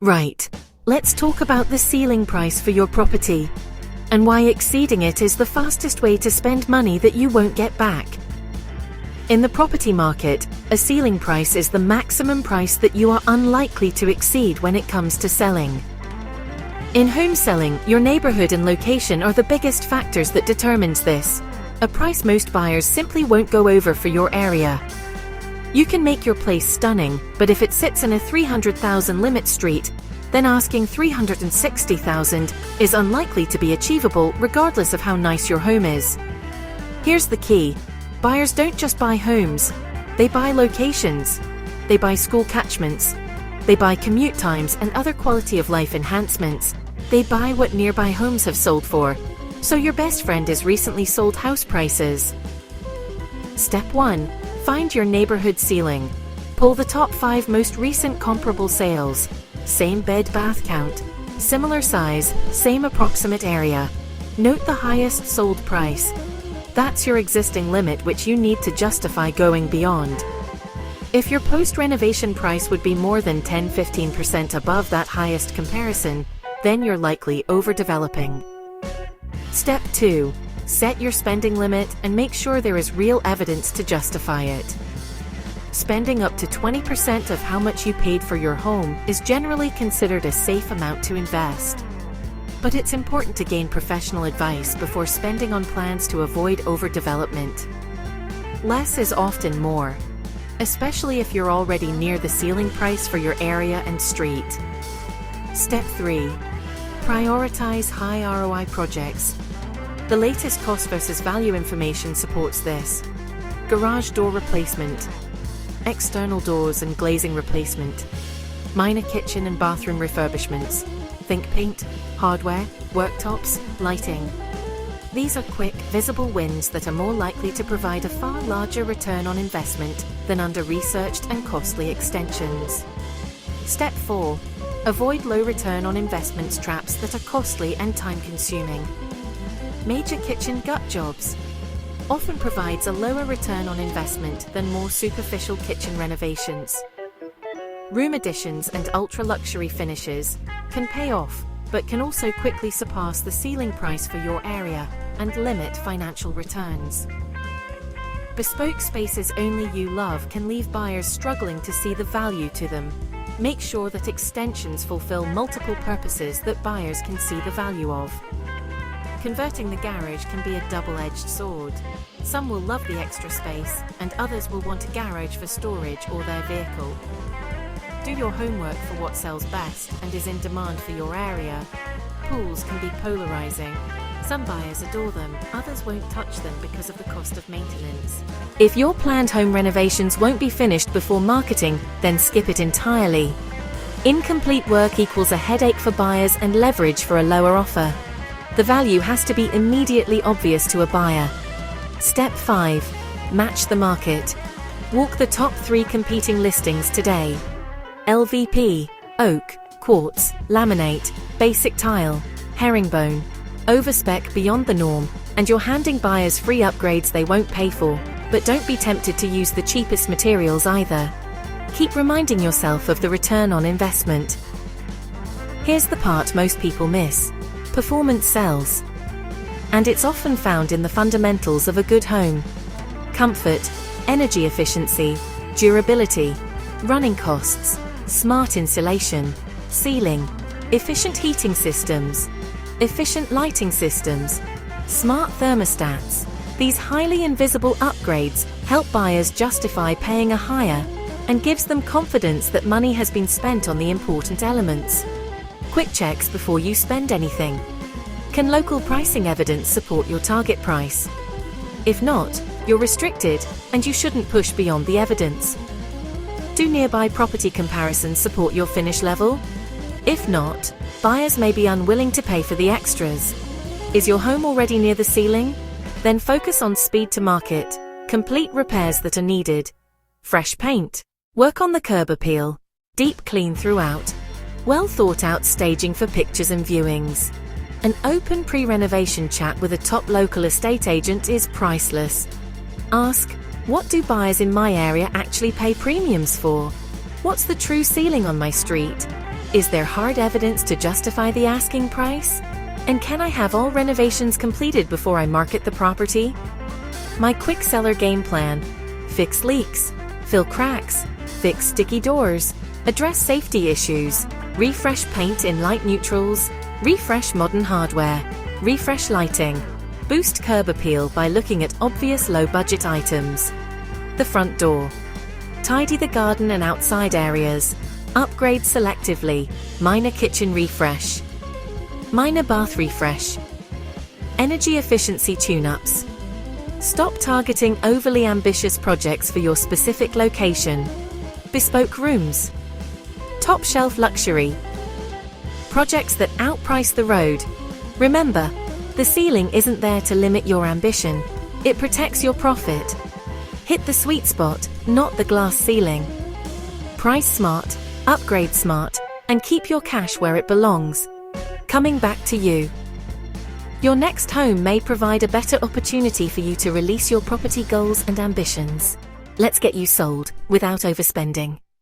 Right. Let's talk about the ceiling price for your property and why exceeding it is the fastest way to spend money that you won't get back. In the property market, a ceiling price is the maximum price that you are unlikely to exceed when it comes to selling. In home selling, your neighborhood and location are the biggest factors that determines this. A price most buyers simply won't go over for your area. You can make your place stunning, but if it sits in a 300,000 limit street, then asking 360,000 is unlikely to be achievable regardless of how nice your home is. Here's the key. Buyers don't just buy homes, they buy locations. They buy school catchments. They buy commute times and other quality of life enhancements. They buy what nearby homes have sold for. So your best friend is recently sold house prices. Step 1. Find your neighborhood ceiling. Pull the top 5 most recent comparable sales. Same bed bath count. Similar size, same approximate area. Note the highest sold price. That's your existing limit which you need to justify going beyond. If your post-renovation price would be more than 10–15% above that highest comparison, then you're likely overdeveloping. Step 2. Set your spending limit and make sure there is real evidence to justify it. Spending up to 20% of how much you paid for your home is generally considered a safe amount to invest. But it's important to gain professional advice before spending on plans to avoid overdevelopment. Less is often more, especially if you're already near the ceiling price for your area and street. Step 3. Prioritize high ROI projects. The latest cost versus value information supports this. Garage door replacement, external doors and glazing replacement, minor kitchen and bathroom refurbishments. Think paint, hardware, worktops, lighting. These are quick, visible wins that are more likely to provide a far larger return on investment than under-researched and costly extensions. Step 4. Avoid low return on investments traps that are costly and time-consuming. Major kitchen gut jobs often provides a lower return on investment than more superficial kitchen renovations. Room additions and ultra-luxury finishes can pay off, but can also quickly surpass the ceiling price for your area and limit financial returns. Bespoke spaces only you love can leave buyers struggling to see the value to them. Make sure that extensions fulfill multiple purposes that buyers can see the value of. Converting the garage can be a double-edged sword. Some will love the extra space, and others will want a garage for storage or their vehicle. Do your homework for what sells best and is in demand for your area. Pools can be polarizing. Some buyers adore them, others won't touch them because of the cost of maintenance. If your planned home renovations won't be finished before marketing, then skip it entirely. Incomplete work equals a headache for buyers and leverage for a lower offer. The value has to be immediately obvious to a buyer. Step 5. Match the market. Walk the top 3 competing listings today. LVP, oak, quartz, laminate, basic tile, herringbone, overspec beyond the norm, and you're handing buyers free upgrades they won't pay for. But don't be tempted to use the cheapest materials either. Keep reminding yourself of the return on investment. Here's the part most people miss. Performance sells. And it's often found in the fundamentals of a good home. Comfort, energy efficiency, durability, running costs, smart insulation, ceiling, efficient heating systems, efficient lighting systems, smart thermostats. These highly invisible upgrades help buyers justify paying a higher and gives them confidence that money has been spent on the important elements. Quick checks before you spend anything. Can local pricing evidence support your target price? If not, you're restricted and you shouldn't push beyond the evidence. Do nearby property comparisons support your finish level? If not, buyers may be unwilling to pay for the extras. Is your home already near the ceiling? Then focus on speed to market, complete repairs that are needed, fresh paint, work on the curb appeal, deep clean throughout, well thought out staging for pictures and viewings. An open pre-renovation chat with a top local estate agent is priceless. Ask, what do buyers in my area actually pay premiums for? What's the true ceiling on my street? Is there hard evidence to justify the asking price? And can I have all renovations completed before I market the property? My quick seller game plan: fix leaks, fill cracks, fix sticky doors, address safety issues, refresh paint in light neutrals, refresh modern hardware, refresh lighting, boost curb appeal by looking at obvious low-budget items. The front door. Tidy the garden and outside areas. Upgrade selectively. Minor kitchen refresh. Minor bath refresh. Energy efficiency tune-ups. Stop targeting overly ambitious projects for your specific location. Bespoke rooms. Top shelf luxury. Projects that outprice the road. Remember, the ceiling isn't there to limit your ambition. It protects your profit. Hit the sweet spot, not the glass ceiling. Price smart, upgrade smart, and keep your cash where it belongs. Coming back to you. Your next home may provide a better opportunity for you to release your property goals and ambitions. Let's get you sold without overspending.